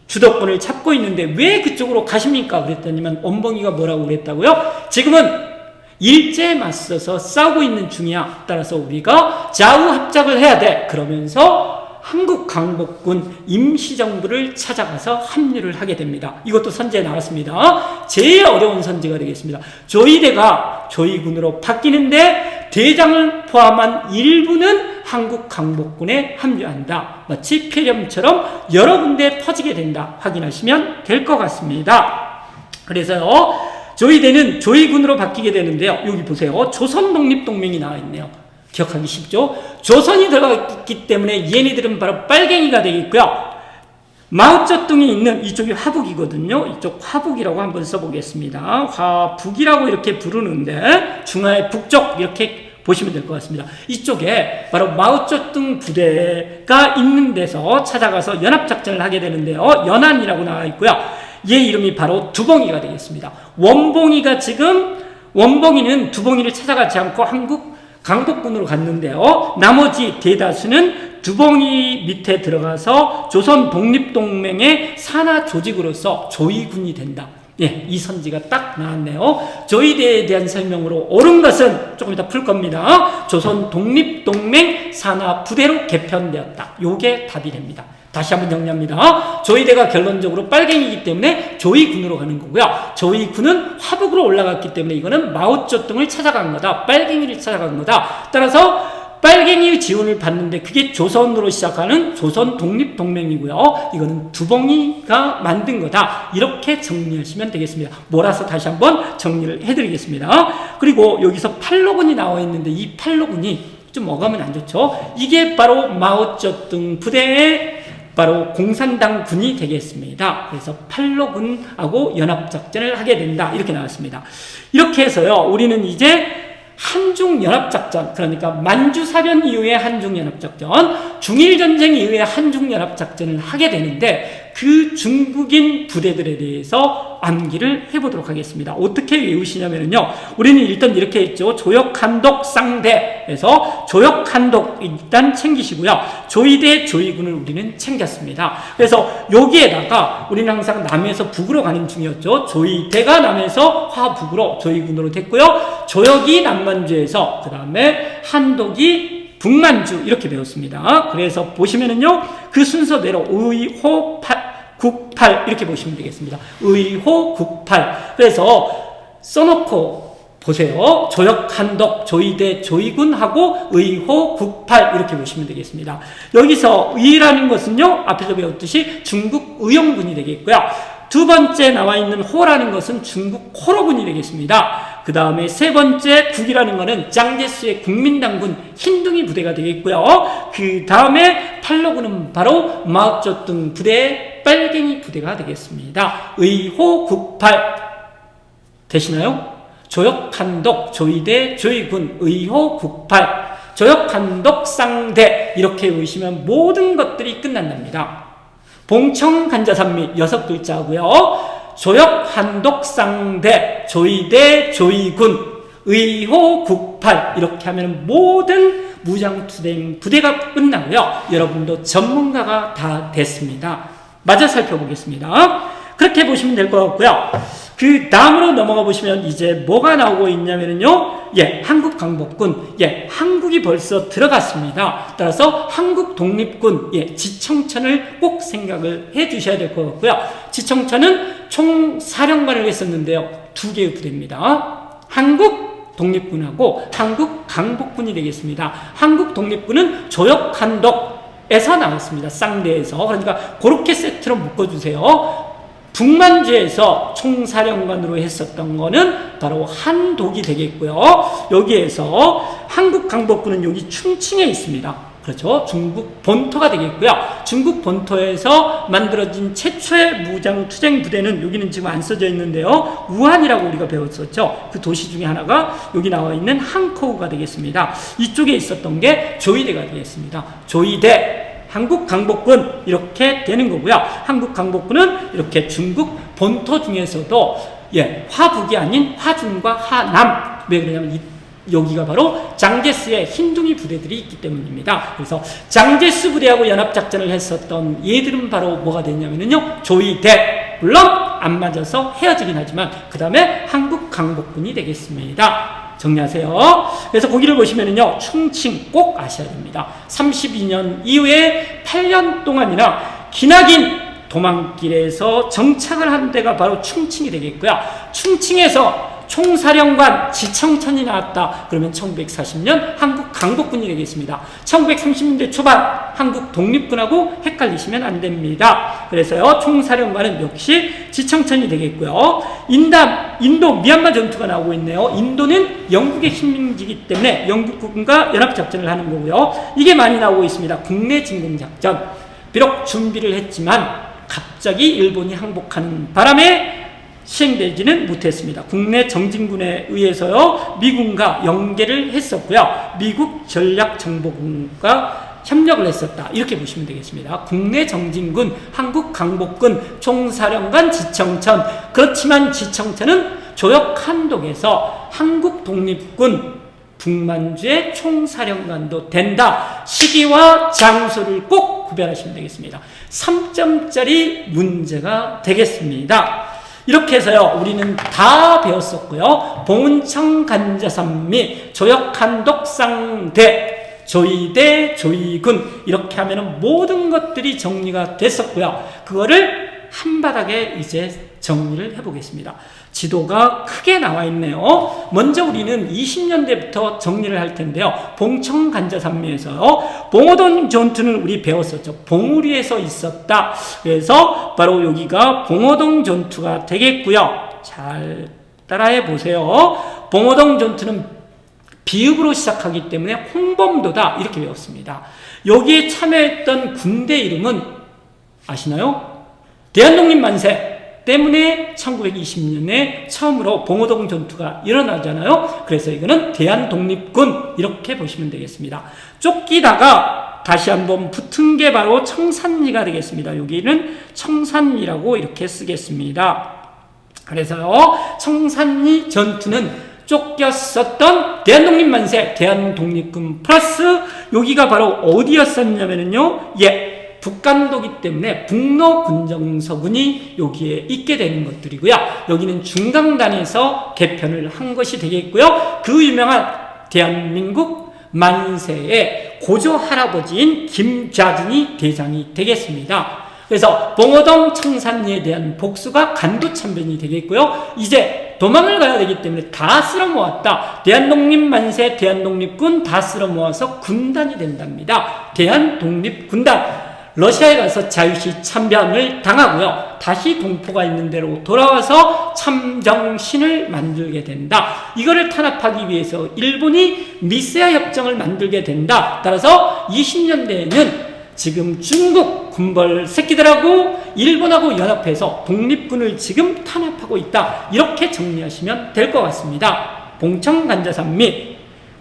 주도권을 잡고 있는데 왜 그쪽으로 가십니까? 그랬더니만 원봉이가 뭐라고 그랬다고요? 지금은 일제에 맞서서 싸우고 있는 중이야. 따라서 우리가 좌우 합작을 해야 돼. 그러면서 한국 강복군 임시정부를 찾아가서 합류를 하게 됩니다. 이것도 선지에 나왔습니다. 제일 어려운 선지가 되겠습니다. 조이대가 조이군으로 바뀌는데 대장을 포함한 일부는 한국 강복군에 합류한다. 마치 폐렴처럼 여러 군데 퍼지게 된다. 확인하시면 될 것 같습니다. 그래서요, 조이대는 조이군으로 바뀌게 되는데요. 여기 보세요. 조선독립동맹이 나와 있네요. 기억하기 쉽죠? 조선이 들어갔기 때문에 얘네들은 바로 빨갱이가 되겠고요. 마오쩌둥이 있는 이쪽이 화북이거든요. 이쪽 화북이라고 한번 써보겠습니다. 화북이라고 이렇게 부르는데 중화의 북쪽 이렇게 보시면 될 것 같습니다. 이쪽에 바로 마오쩌둥 부대가 있는 데서 찾아가서 연합작전을 하게 되는데요. 연안이라고 나와 있고요. 얘 이름이 바로 두봉이가 되겠습니다. 원봉이는 두봉이를 찾아가지 않고 한국 강복군으로 갔는데요. 나머지 대다수는 두봉이 밑에 들어가서 조선 독립동맹의 산하 조직으로서 조이군이 된다. 예, 이 선지가 딱 나왔네요. 조이대에 대한 설명으로 옳은 것은 조금 이따 풀 겁니다. 조선 독립동맹 산하 부대로 개편되었다. 요게 답이 됩니다. 다시 한번 정리합니다. 조이대가 결론적으로 빨갱이기 때문에 조이군으로 가는 거고요. 조이군은 화북으로 올라갔기 때문에 이거는 마오쩌둥을 찾아간 거다. 빨갱이를 찾아간 거다. 따라서 빨갱이의 지원을 받는데 그게 조선으로 시작하는 조선 독립동맹이고요. 이거는 두봉이가 만든 거다. 이렇게 정리하시면 되겠습니다. 몰아서 다시 한번 정리를 해드리겠습니다. 그리고 여기서 팔로군이 나와 있는데 이 팔로군이 좀 어감은 안 좋죠. 이게 바로 마오쩌둥 부대의 바로 공산당 군이 되겠습니다. 그래서 팔로군하고 연합작전을 하게 된다. 이렇게 나왔습니다. 이렇게 해서요, 우리는 이제 한중연합작전, 그러니까 만주사변 이후에 한중연합작전, 중일전쟁 이후에 한중연합작전을 하게 되는데 그 중국인 부대들에 대해서 암기를 해보도록 하겠습니다. 어떻게 외우시냐면요, 우리는 일단 이렇게 했죠. 조역한독 쌍대에서 조역한독 일단 챙기시고요. 조이대 조이군을 우리는 챙겼습니다. 그래서 여기에다가 우리는 항상 남에서 북으로 가는 중이었죠. 조이대가 남에서 화북으로 조이군으로 됐고요. 조역이 남만주에서 그 다음에 한독이 북만주 이렇게 배웠습니다. 그래서 보시면은요, 그 순서대로 의호 국팔 이렇게 보시면 되겠습니다. 의호 국팔. 그래서 써놓고 보세요. 조역 한독 조이대 조이군하고 의호 국팔 이렇게 보시면 되겠습니다. 여기서 의라는 것은요, 앞에서 배웠듯이 중국 의용군이 되겠고요. 두 번째 나와 있는 호라는 것은 중국 호로군이 되겠습니다. 그 다음에 세 번째 국이라는 것은 짱제수의 국민당군 흰둥이 부대가 되겠고요. 그 다음에 팔로군은 바로 마오쩌둥 부대의 빨갱이 부대가 되겠습니다. 의호국팔 되시나요? 조역한독 조이대 조이군 의호국팔 조역한독 쌍대 이렇게 외우시면 모든 것들이 끝난답니다. 봉청간자산미 6글자고요. 조역한독쌍대 조이대 조이군 의호국팔 이렇게 하면 모든 무장투쟁 부대가 끝나고요. 여러분도 전문가가 다 됐습니다. 마저 살펴보겠습니다. 그렇게 보시면 될 것 같고요. 그 다음으로 넘어가 보시면 이제 뭐가 나오고 있냐면요, 한국 강복군, 한국이 벌써 들어갔습니다. 따라서 한국 독립군, 지청천을 꼭 생각을 해 주셔야 될 것 같고요. 지청천은 총사령관을 했었는데요, 두 개의 부대입니다. 한국 독립군하고 한국 강복군이 되겠습니다. 한국 독립군은 조역한독에서 나왔습니다. 쌍대에서. 그러니까 그렇게 세트로 묶어주세요. 북만주에서 총사령관으로 했었던 거는 바로 한독이 되겠고요. 여기에서 한국 강복군은 여기 충칭에 있습니다. 그렇죠. 중국 본토가 되겠고요. 중국 본토에서 만들어진 최초의 무장 투쟁 부대는 여기는 지금 안 써져 있는데요. 우한이라고 우리가 배웠었죠. 그 도시 중에 하나가 여기 나와 있는 한커우가 되겠습니다. 이쪽에 있었던 게 조이대가 되겠습니다. 조이대. 한국 강복군 이렇게 되는 거고요. 한국 강복군은 이렇게 중국 본토 중에서도 화북이 아닌 화중과 하남, 왜 그러냐면 여기가 바로 장제스의 흰둥이 부대들이 있기 때문입니다. 그래서 장제스 부대하고 연합작전을 했었던 얘들은 바로 뭐가 됐냐면요, 조이대, 물론 안 맞아서 헤어지긴 하지만 그 다음에 한국 강복군이 되겠습니다. 정리하세요. 그래서 거기를 보시면은요, 충칭 꼭 아셔야 됩니다. 32년 이후에 8년 동안이나 기나긴 도망길에서 정착을 한 데가 바로 충칭이 되겠고요. 충칭에서 총사령관 지청천이 나왔다. 그러면 1940년 한국 강복군이 되겠습니다. 1930년대 초반 한국 독립군하고 헷갈리시면 안 됩니다. 그래서요, 총사령관은 역시 지청천이 되겠고요. 인도 미얀마 전투가 나오고 있네요. 인도는 영국의 식민지이기 때문에 영국군과 연합작전을 하는 거고요. 이게 많이 나오고 있습니다. 국내 진공작전. 비록 준비를 했지만 갑자기 일본이 항복하는 바람에 시행되지는 못했습니다. 국내 정진군에 의해서요, 미군과 연계를 했었고요. 미국 전략정보군과 협력을 했었다. 이렇게 보시면 되겠습니다. 국내 정진군, 한국 강복군, 총사령관 지청천. 그렇지만 지청천은 조역 한독에서 한국 독립군 북만주의 총사령관도 된다. 시기와 장소를 꼭 구별하시면 되겠습니다. 3점짜리 문제가 되겠습니다. 이렇게 해서요, 우리는 다 배웠었고요. 봉은청 간자산미, 조역한독 쌍대, 조이대, 조이군, 이렇게 하면은 모든 것들이 정리가 됐었고요. 그거를 한 바닥에 이제 정리를 해보겠습니다. 지도가 크게 나와 있네요. 먼저 우리는 20년대부터 정리를 할 텐데요. 봉청 간자산미에서요, 봉오동 전투는 우리 배웠었죠. 봉우리에서 있었다. 그래서 바로 여기가 봉오동 전투가 되겠고요. 잘 따라해 보세요. 봉오동 전투는 비읍으로 시작하기 때문에 홍범도다. 이렇게 배웠습니다. 여기에 참여했던 군대 이름은 아시나요? 대한독립만세 때문에 1920년에 처음으로 봉오동 전투가 일어나잖아요. 그래서 이거는 대한독립군, 이렇게 보시면 되겠습니다. 쫓기다가 다시 한번 붙은 게 바로 청산리가 되겠습니다. 여기는 청산리라고 이렇게 쓰겠습니다. 그래서요, 청산리 전투는 쫓겼었던 대한독립만세, 대한독립군 플러스 여기가 바로 어디였었냐면요, 북간도기 때문에 북로군정서군이 여기에 있게 되는 것들이고요. 여기는 중강단에서 개편을 한 것이 되겠고요. 그 유명한 대한민국 만세의 고조 할아버지인 김좌진이 대장이 되겠습니다. 그래서 봉오동 청산리에 대한 복수가 간도참변이 되겠고요. 이제 도망을 가야 되기 때문에 다 쓸어 모았다. 대한독립만세, 대한독립군 다 쓸어 모아서 군단이 된답니다. 대한독립군단. 러시아에 가서 자유시 참변을 당하고요. 다시 동포가 있는 데로 돌아와서 참정신을 만들게 된다. 이거를 탄압하기 위해서 일본이 미세아 협정을 만들게 된다. 따라서 20년대에는 지금 중국 군벌 새끼들하고 일본하고 연합해서 독립군을 지금 탄압하고 있다. 이렇게 정리하시면 될 것 같습니다. 봉청간자산미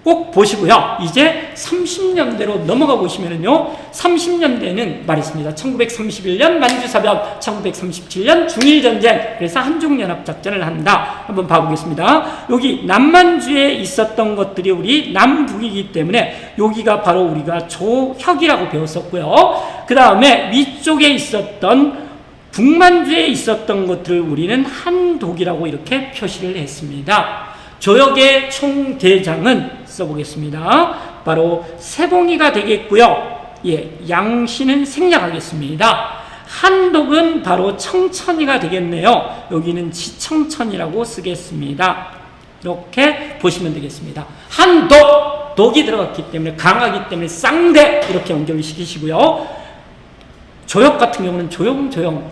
꼭 보시고요. 이제 30년대로 넘어가 보시면은요, 30년대는 말했습니다. 1931년 만주사변, 1937년 중일전쟁, 그래서 한중연합작전을 한다. 한번 봐보겠습니다. 여기 남만주에 있었던 것들이 우리 남북이기 때문에 여기가 바로 우리가 조혁이라고 배웠었고요. 그 다음에 위쪽에 있었던 북만주에 있었던 것들을 우리는 한독이라고 이렇게 표시를 했습니다. 조역의 총대장은 써보겠습니다. 바로 세봉이가 되겠고요. 양씨는 생략하겠습니다. 한독은 바로 청천이가 되겠네요. 여기는 지청천이라고 쓰겠습니다. 이렇게 보시면 되겠습니다. 한독, 독이 들어갔기 때문에 강하기 때문에 쌍대 이렇게 연결을 시키시고요. 조역 같은 경우는 조용,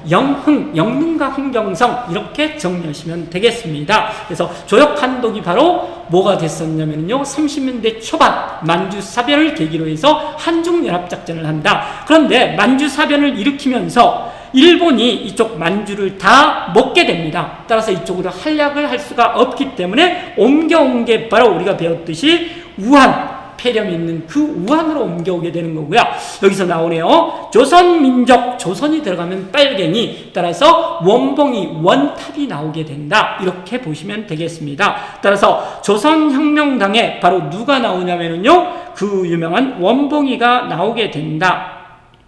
영흥, 영능과 흥경성 이렇게 정리하시면 되겠습니다. 그래서 조역 한독이 바로 뭐가 됐었냐면요, 30년대 초반 만주사변을 계기로 해서 한중연합작전을 한다. 그런데 만주사변을 일으키면서 일본이 이쪽 만주를 다 먹게 됩니다. 따라서 이쪽으로 한략을 할 수가 없기 때문에 옮겨온 게 바로 우리가 배웠듯이 우한, 폐렴이 있는 그 우한으로 옮겨오게 되는 거고요. 여기서 나오네요. 조선민족, 조선이 들어가면 빨갱이, 따라서 원봉이, 원탑이 나오게 된다. 이렇게 보시면 되겠습니다. 따라서 조선혁명당에 바로 누가 나오냐면요, 그 유명한 원봉이가 나오게 된다.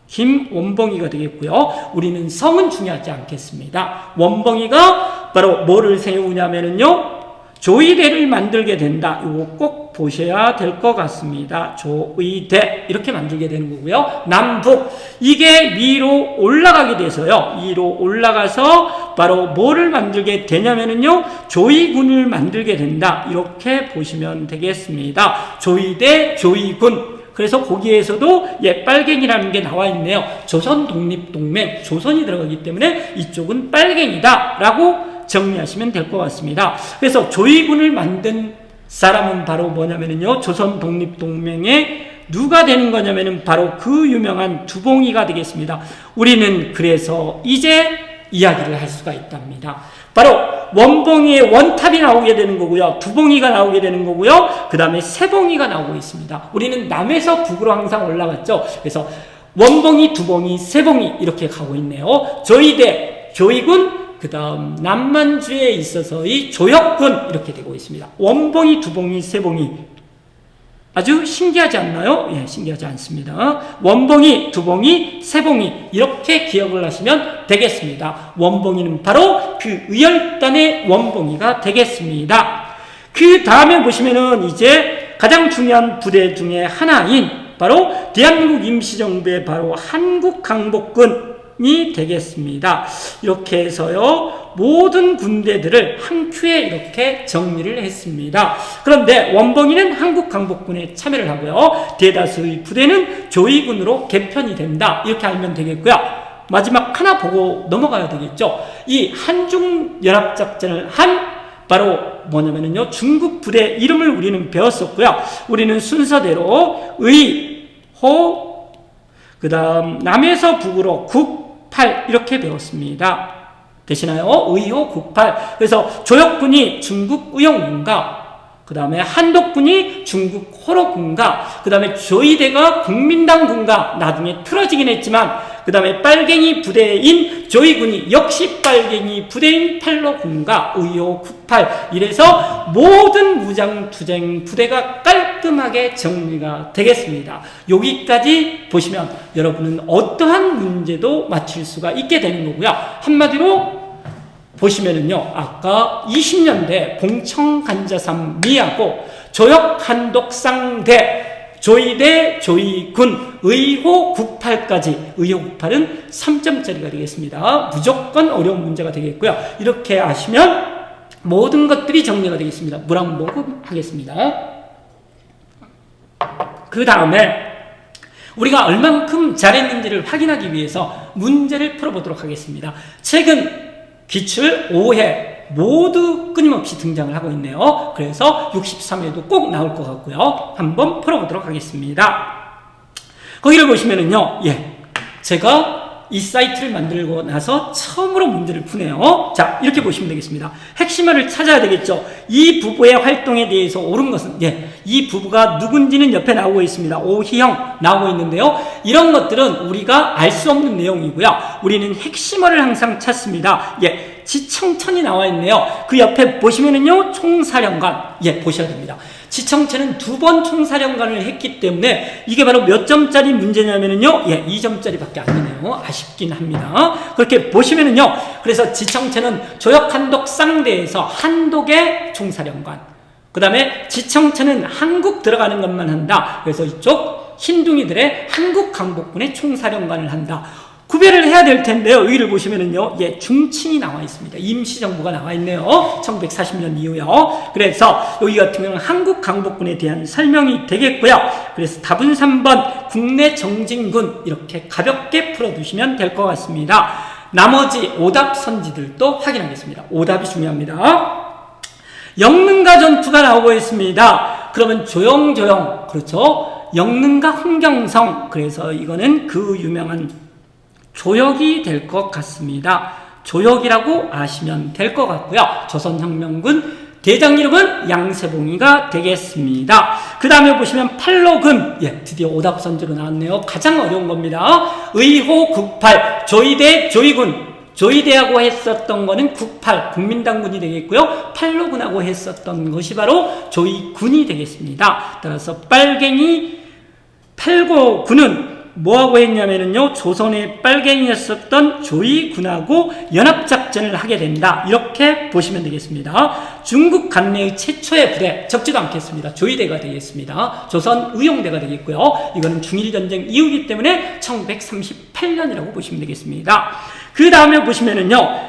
김원봉이가 되겠고요. 우리는 성은 중요하지 않겠습니다. 원봉이가 바로 뭐를 세우냐면요, 조의대를 만들게 된다. 이거 꼭 보셔야 될 것 같습니다. 조의대 이렇게 만들게 되는 거고요. 남북, 이게 위로 올라가게 돼서요, 위로 올라가서 바로 뭐를 만들게 되냐면요, 조의군을 만들게 된다. 이렇게 보시면 되겠습니다. 조의대, 조의군. 그래서 거기에서도 빨갱이라는 게 나와 있네요. 조선 독립동맹, 조선이 들어가기 때문에 이쪽은 빨갱이다 라고 정리하시면 될 것 같습니다. 그래서 조의군을 만든 사람은 바로 뭐냐면요, 조선 독립동맹에 누가 되는 거냐면은 바로 그 유명한 두봉이가 되겠습니다. 우리는 그래서 이제 이야기를 할 수가 있답니다. 바로 원봉이의 원탑이 나오게 되는 거고요, 두봉이가 나오게 되는 거고요, 그 다음에 세봉이가 나오고 있습니다. 우리는 남에서 북으로 항상 올라갔죠. 그래서 원봉이, 두봉이, 세봉이 이렇게 가고 있네요. 조의대, 조의군, 그 다음 남만주에 있어서의 조혁군 이렇게 되고 있습니다. 원봉이, 두봉이, 세봉이 아주 신기하지 않나요? 예, 신기하지 않습니다. 원봉이, 두봉이, 세봉이 이렇게 기억을 하시면 되겠습니다. 원봉이는 바로 그 의열단의 원봉이가 되겠습니다. 그 다음에 보시면은 이제 가장 중요한 부대 중에 하나인 바로 대한민국 임시정부의 바로 한국강복군이 되겠습니다. 이렇게 해서요, 모든 군대들을 한 큐에 이렇게 정리를 했습니다. 그런데 원봉이는 한국강복군에 참여를 하고요, 대다수의 부대는 조의군으로 개편이 된다. 이렇게 알면 되겠고요. 마지막 하나 보고 넘어가야 되겠죠. 이 한중연합작전을 한 바로 뭐냐면요, 중국 부대 이름을 우리는 배웠었고요. 우리는 순서대로 의, 호, 그 다음 남에서 북으로 국, 팔 이렇게 배웠습니다. 되시나요? 의호, 국팔. 그래서 조혁군이 중국 의용군가, 그 다음에 한독군이 중국 호로군가, 그 다음에 조의대가 국민당군가, 나중에 틀어지긴 했지만, 그 다음에 빨갱이 부대인 조의군이 역시 빨갱이 부대인 팔로군가, 의호, 국팔. 이래서 모든 무장투쟁 부대가 깔끔하게 정리가 되겠습니다. 여기까지 보시면 여러분은 어떠한 문제도 맞출 수가 있게 되는 거고요. 한마디로 보시면은요, 아까 20년대 봉청간자삼 미하고 조혁 한독상대, 조의대, 조의군, 의호, 국팔까지, 의호, 국팔은 3점짜리가 되겠습니다. 무조건 어려운 문제가 되겠고요. 이렇게 하시면 모든 것들이 정리가 되겠습니다. 물 한 모금 하겠습니다. 그 다음에 우리가 얼만큼 잘했는지를 확인하기 위해서 문제를 풀어보도록 하겠습니다. 최근 기출 5회 모두 끊임없이 등장을 하고 있네요. 그래서 63회도 꼭 나올 것 같고요. 한번 풀어보도록 하겠습니다. 거기를 보시면은요, 제가 이 사이트를 만들고 나서 처음으로 문제를 푸네요. 자, 이렇게 보시면 되겠습니다. 핵심어를 찾아야 되겠죠. 이 부부의 활동에 대해서 옳은 것은, 이 부부가 누군지는 옆에 나오고 있습니다. 오희영 나오고 있는데요. 이런 것들은 우리가 알 수 없는 내용이고요. 우리는 핵심어를 항상 찾습니다. 지청천이 나와 있네요. 그 옆에 보시면은요, 총사령관. 보셔야 됩니다. 지청천은 2번 총사령관을 했기 때문에 이게 바로 몇 점짜리 문제냐면은요, 2점짜리밖에 안 되네요. 아쉽긴 합니다. 그렇게 보시면은요, 그래서 지청천은 조혁 한독 쌍대에서 한독의 총사령관, 그 다음에 지청천은 한국 들어가는 것만 한다. 그래서 이쪽 흰둥이들의 한국강복군의 총사령관을 한다. 구별을 해야 될 텐데요. 여기를 보시면은요, 중칭이 나와 있습니다. 임시정부가 나와 있네요. 1940년 이후요. 그래서 여기 같은 경우는 한국강복군에 대한 설명이 되겠고요. 그래서 답은 3번 국내 정진군, 이렇게 가볍게 풀어두시면 될 것 같습니다. 나머지 오답 선지들도 확인하겠습니다. 오답이 중요합니다. 영능가 전투가 나오고 있습니다. 그러면 조용조용, 그렇죠? 영능가 흥경성, 그래서 이거는 그 유명한 조혁이 될 것 같습니다. 조혁이라고 아시면 될 것 같고요. 조선혁명군 대장 이름은 양세봉이가 되겠습니다. 그 다음에 보시면 팔로금, 드디어 오답선지로 나왔네요. 가장 어려운 겁니다. 의호국팔, 조이대, 조이군. 조이대하고 했었던 거는 국팔, 국민당군이 되겠고요. 팔로군하고 했었던 것이 바로 조이군이 되겠습니다. 따라서 빨갱이, 팔고군은 뭐하고 했냐면요, 조선의 빨갱이였었던 조이군하고 연합작전을 하게 된다, 이렇게 보시면 되겠습니다. 중국 관내의 최초의 부대, 적지도 않겠습니다. 조이대가 되겠습니다. 조선 의용대가 되겠고요. 이거는 중일전쟁 이후이기 때문에 1938년이라고 보시면 되겠습니다. 그 다음에 보시면은요,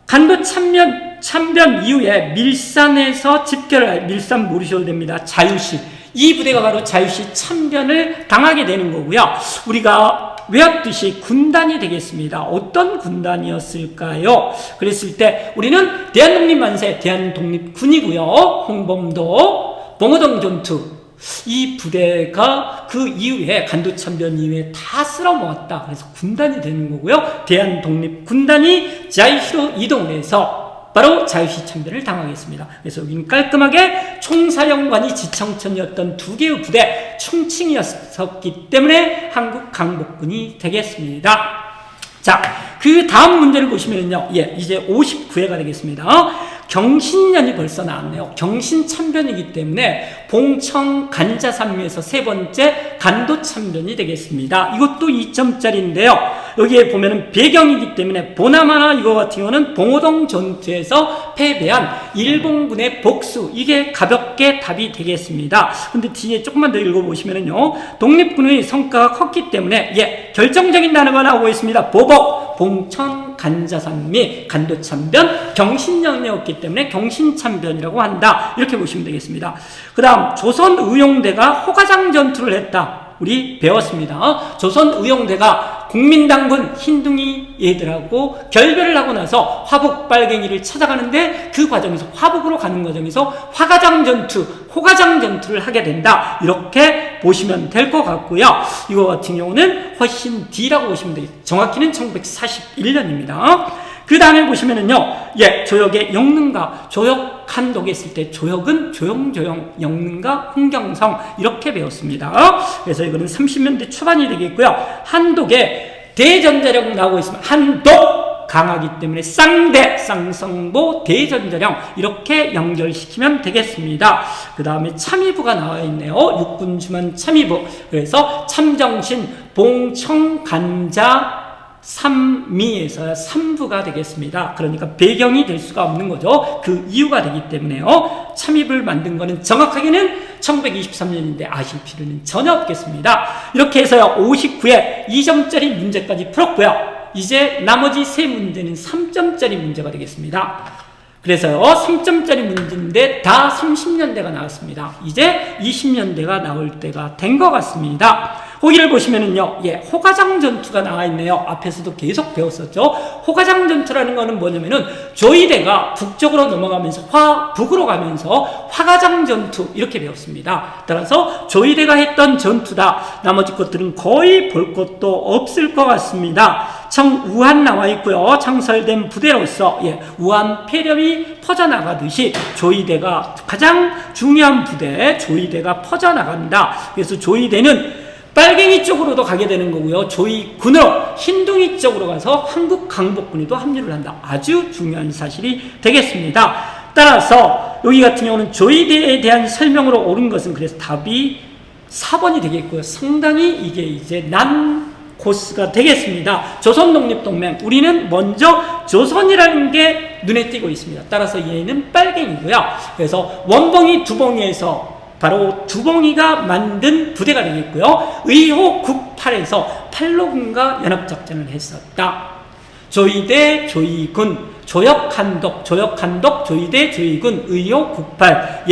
간도 참변 이후에 밀산에서 집결할, 밀산 모르셔도 됩니다. 자유시, 이 부대가 바로 자유시 참변을 당하게 되는 거고요. 우리가 외웠듯이 군단이 되겠습니다. 어떤 군단이었을까요? 그랬을 때 우리는 대한독립만세, 대한독립군이고요. 홍범도, 봉오동 전투, 이 부대가 그 이후에 간도참변 이후에 다 쓸어모았다. 그래서 군단이 되는 거고요. 대한독립군단이 자유시로 이동을 해서 바로 자유시 참변을 당하겠습니다. 그래서 여기는 깔끔하게 총사령관이 지청천이었던 두 개의 부대 총칭이었기 때문에 한국 강복군이 되겠습니다. 자, 그 다음 문제를 보시면요, 이제 59회가 되겠습니다. 경신년이 벌써 나왔네요. 경신참변이기 때문에 봉청 간자산미에서 세 번째 간도참변이 되겠습니다. 이것도 2점짜리인데요. 여기에 보면은 배경이기 때문에 보나마나 이거 같은 경우는 봉오동 전투에서 패배한 일본군의 복수, 이게 가볍게 답이 되겠습니다. 근데 뒤에 조금만 더 읽어보시면은요, 독립군의 성과가 컸기 때문에 결정적인 단어가 나오고 있습니다. 보복, 봉천, 간자산미, 간도참변, 경신년이었기 때문에 경신참변이라고 한다, 이렇게 보시면 되겠습니다. 그 다음 조선의용대가 호가장 전투를 했다, 우리 배웠습니다. 조선의용대가 국민당군 흰둥이 얘들하고 결별을 하고 나서 화북 빨갱이를 찾아가는데 그 과정에서, 화북으로 가는 과정에서 화가장 전투, 호가장 전투를 하게 된다, 이렇게 보시면 될 것 같고요. 이거 같은 경우는 훨씬 뒤라고 보시면 되겠습니다. 정확히는 1941년입니다. 그 다음에 보시면은요, 조역의 영능가, 조역 한독에 있을 때 조역은 조용조용, 영능가 홍경성, 이렇게 배웠습니다. 그래서 이거는 30년대 초반이 되겠고요. 한독에 대전자령 나오고 있으면 한독 강하기 때문에 쌍대, 쌍성보, 대전자령, 이렇게 연결시키면 되겠습니다. 그 다음에 참의부가 나와 있네요. 육군주만 참의부. 그래서 참정신, 봉청, 간자, 삼미에서 3부가 되겠습니다. 그러니까 배경이 될 수가 없는 거죠. 그 이유가 되기 때문에요. 참입을 만든 거는 정확하게는 1923년인데 아실 필요는 전혀 없겠습니다. 이렇게 해서요, 59회 2점짜리 문제까지 풀었고요. 이제 나머지 세 문제는 3점짜리 문제가 되겠습니다. 그래서요, 3점짜리 문제인데 다 30년대가 나왔습니다. 이제 20년대가 나올 때가 된 것 같습니다. 거기를 보시면은요, 호가장 전투가 나와 있네요. 앞에서도 계속 배웠었죠. 호가장 전투라는 거는 뭐냐면은 조이대가 북쪽으로 넘어가면서 북으로 가면서 화가장 전투, 이렇게 배웠습니다. 따라서 조이대가 했던 전투다. 나머지 것들은 거의 볼 것도 없을 것 같습니다. 우한 나와 있고요. 창설된 부대로서 우한 폐렴이 퍼져나가듯이 조이대가 가장 중요한 부대, 조이대가 퍼져나간다. 그래서 조이대는 빨갱이 쪽으로도 가게 되는 거고요. 조이군으로 흰둥이 쪽으로 가서 한국 강복군에도 합류를 한다. 아주 중요한 사실이 되겠습니다. 따라서 여기 같은 경우는 조이대에 대한 설명으로 옳은 것은, 그래서 답이 4번이 되겠고요. 상당히 이게 이제 난 코스가 되겠습니다. 조선독립동맹, 우리는 먼저 조선이라는 게 눈에 띄고 있습니다. 따라서 얘는 빨갱이고요. 그래서 원봉이 두봉이에서 바로 두봉이가 만든 부대가 되겠고요. 의호국팔에서 팔로군과 연합작전을 했었다. 조이대, 조이군, 조역한독, 조이대, 조이군, 의호국팔.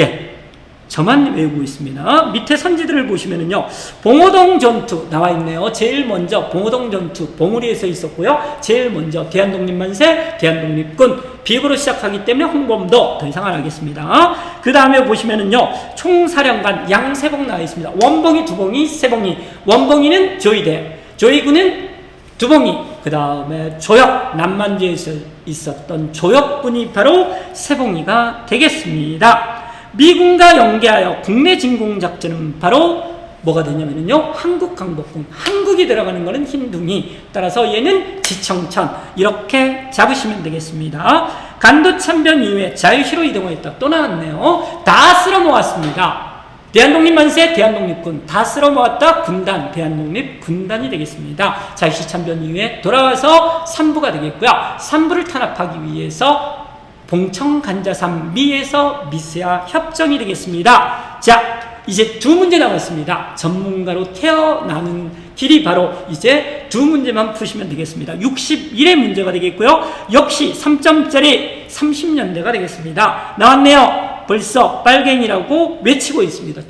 저만 외우고 있습니다. 밑에 선지들을 보시면은요, 봉오동 전투 나와 있네요. 제일 먼저 봉오동 전투, 봉우리에서 있었고요. 제일 먼저 대한독립만세, 대한독립군, 비읍으로 시작하기 때문에 홍범도, 더 이상 안 하겠습니다. 그 다음에 보시면은요, 총사령관 양세봉 나와 있습니다. 원봉이, 두봉이, 세봉이. 원봉이는 조이대, 조이군은 두봉이, 그 다음에 조역, 남만주에서 있었던 조역군이 바로 세봉이가 되겠습니다. 미군과 연계하여 국내 진공작전은 바로 뭐가 되냐면요, 한국 강복군. 한국이 들어가는 것은 흰둥이, 따라서 얘는 지청천, 이렇게 잡으시면 되겠습니다. 간도참변 이후에 자유시로 이동했다. 또 나왔네요. 다 쓸어 모았습니다. 대한독립만세, 대한독립군 다 쓸어 모았다. 군단, 대한독립군단이 되겠습니다. 자유시 참변 이후에 돌아와서 3부가 되겠고요. 3부를 탄압하기 위해서 봉청간자삼 미에서 미세아 협정이 되겠습니다. 자, 이제 두 문제 남았습니다. 전문가로 태어나는 길이 바로 이제 두 문제만 푸시면 되겠습니다. 61의 문제가 되겠고요. 역시 3점짜리 30년대가 되겠습니다. 나왔네요. 벌써 빨갱이라고 외치고 있습니다.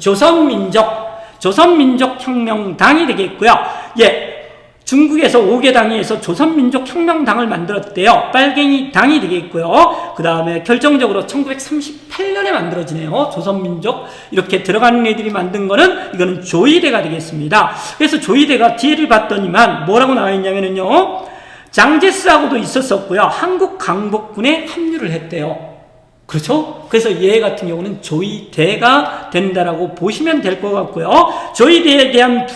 조선민족혁명당이 되겠고요. 예. 중국에서 5개 당에서 조선민족혁명당을 만들었대요. 빨갱이 당이 되겠고요. 그 다음에 결정적으로 1938년에 만들어지네요. 조선민족 이렇게 들어가는 애들이 만든 거는 이거는 조이대가 되겠습니다. 그래서 조이대가 뒤를 봤더니만 뭐라고 나와 있냐면요, 장제스하고도 있었었고요. 한국 강복군에 합류를 했대요. 그렇죠? 그래서 얘 같은 경우는 조이대가 된다라고 보시면 될 것 같고요. 조이대에 대한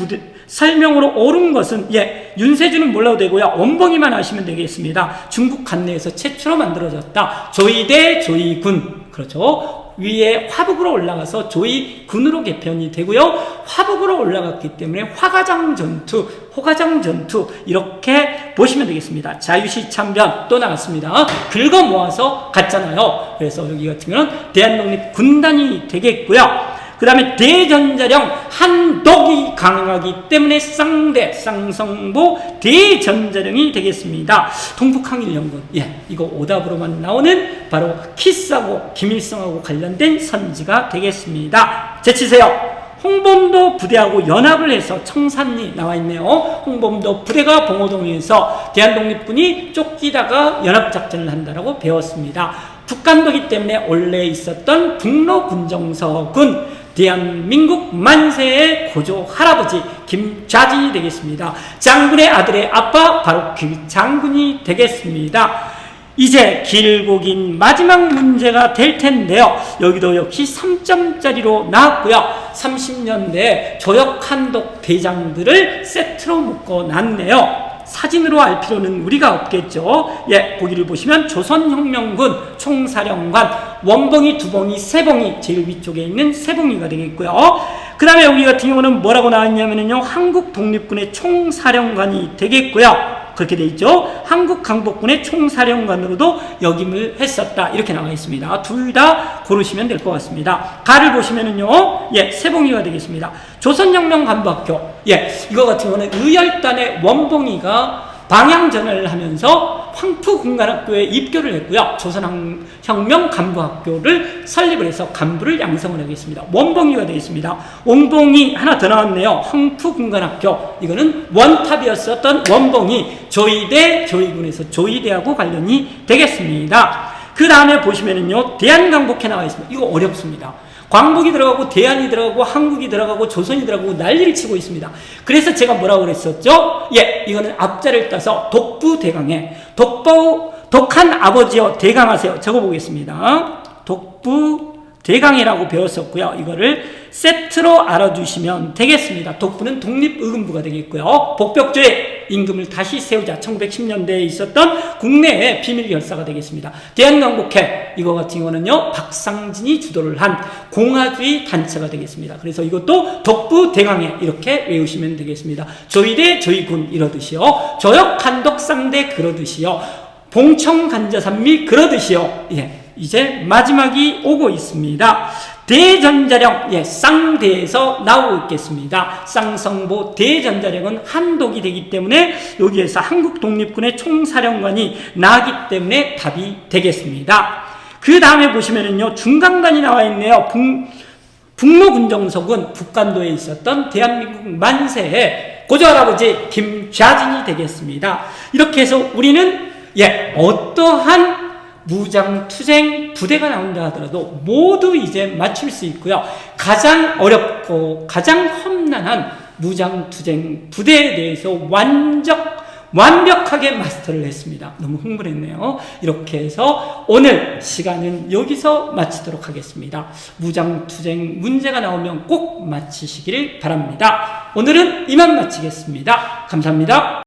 설명으로 옳은 것은, 예, 윤세주는 몰라도 되고요. 원봉이만 아시면 되겠습니다. 중국 관내에서 최초로 만들어졌다. 조이대, 조이군. 그렇죠? 위에 화북으로 올라가서 조이군으로 개편이 되고요. 화북으로 올라갔기 때문에 화가장 전투, 호가장 전투, 이렇게 보시면 되겠습니다. 자유시 참변 또 나왔습니다. 긁어 모아서 갔잖아요. 그래서 여기 같은 경우는 대한독립군단이 되겠고요. 그 다음에 대전자령, 한독이 강하기 때문에 쌍대, 쌍성보 대전자령이 되겠습니다. 동북항일연군, 예, 이거 오답으로만 나오는 바로 키스하고 김일성하고 관련된 선지가 되겠습니다. 제치세요. 홍범도 부대하고 연합을 해서 청산리 나와 있네요. 홍범도 부대가 봉오동에서 대한독립군이 쫓기다가 연합작전을 한다라고 배웠습니다. 북간도기 때문에 원래 있었던 북로군정서군, 대한민국 만세의 고조 할아버지 김좌진이 되겠습니다. 장군의 아들의 아빠 바로 그 장군이 되겠습니다. 이제 길고 긴 마지막 문제가 될 텐데요. 여기도 역시 3점짜리로 나왔고요. 30년대 조역한독 대장들을 세트로 묶어놨네요. 사진으로 알 필요는 우리가 없겠죠. 예, 거기를 보시면 조선혁명군 총사령관, 원봉이, 두봉이, 세봉이, 제일 위쪽에 있는 세봉이가 되겠고요. 그 다음에 여기 같은 경우는 뭐라고 나왔냐면요, 한국 독립군의 총사령관이 되겠고요. 그렇게 돼 있죠. 한국 강복군의 총사령관으로도 역임을 했었다, 이렇게 나와 있습니다. 둘 다 고르시면 될 것 같습니다. 가를 보시면은요, 예, 세봉이가 되겠습니다. 조선혁명 간부학교, 예, 이거 같은 경우는 의열단의 원봉이가 방향전환을 하면서 황푸군관학교에 입교를 했고요. 조선혁명 간부학교를 설립을 해서 간부를 양성을 하겠습니다. 원봉이가 되겠습니다. 원봉이 하나 더 나왔네요. 황푸군관학교, 이거는 원탑이었었던 원봉이 조이대, 조이군에서 조이대하고 관련이 되겠습니다. 그 다음에 보시면은요, 대한강복회 나와 있습니다. 이거 어렵습니다. 광복이 들어가고 대한이 들어가고 한국이 들어가고 조선이 들어가고 난리를 치고 있습니다. 그래서 제가 뭐라고 그랬었죠? 예, 이거는 앞자를 따서 독부대강에, 독한 아버지여 대강하세요. 적어보겠습니다. 독부대강이라고 배웠었고요. 이거를 세트로 알아두시면 되겠습니다. 독부는 독립의금부가 되겠고요. 복벽조의 임금을 다시 세우자, 1910년대에 있었던 국내의 비밀결사가 되겠습니다. 대한강복회, 이거 같은 경우는요, 박상진이 주도를 한 공화주의 단체가 되겠습니다. 그래서 이것도 독부대강에 이렇게 외우시면 되겠습니다. 조이대, 조이군 이러듯이요, 조역한독상대 그러듯이요, 봉청간자산미 그러듯이요. 예, 이제 마지막이 오고 있습니다. 대전자령, 예, 쌍대에서 나오고 있겠습니다. 쌍성보 대전자령은 한독이 되기 때문에 여기에서 한국 독립군의 총사령관이 나기 때문에 답이 되겠습니다. 그 다음에 보시면은요, 중간관이 나와 있네요. 북로군정서군, 북간도에 있었던 대한민국 만세의 고조할아버지 김좌진이 되겠습니다. 이렇게 해서 우리는, 예, 어떠한 무장투쟁 부대가 나온다 하더라도 모두 이제 맞출 수 있고요. 가장 어렵고 가장 험난한 무장투쟁 부대에 대해서 완벽하게 마스터를 했습니다. 너무 흥분했네요. 이렇게 해서 오늘 시간은 여기서 마치도록 하겠습니다. 무장투쟁 문제가 나오면 꼭 마치시기를 바랍니다. 오늘은 이만 마치겠습니다. 감사합니다.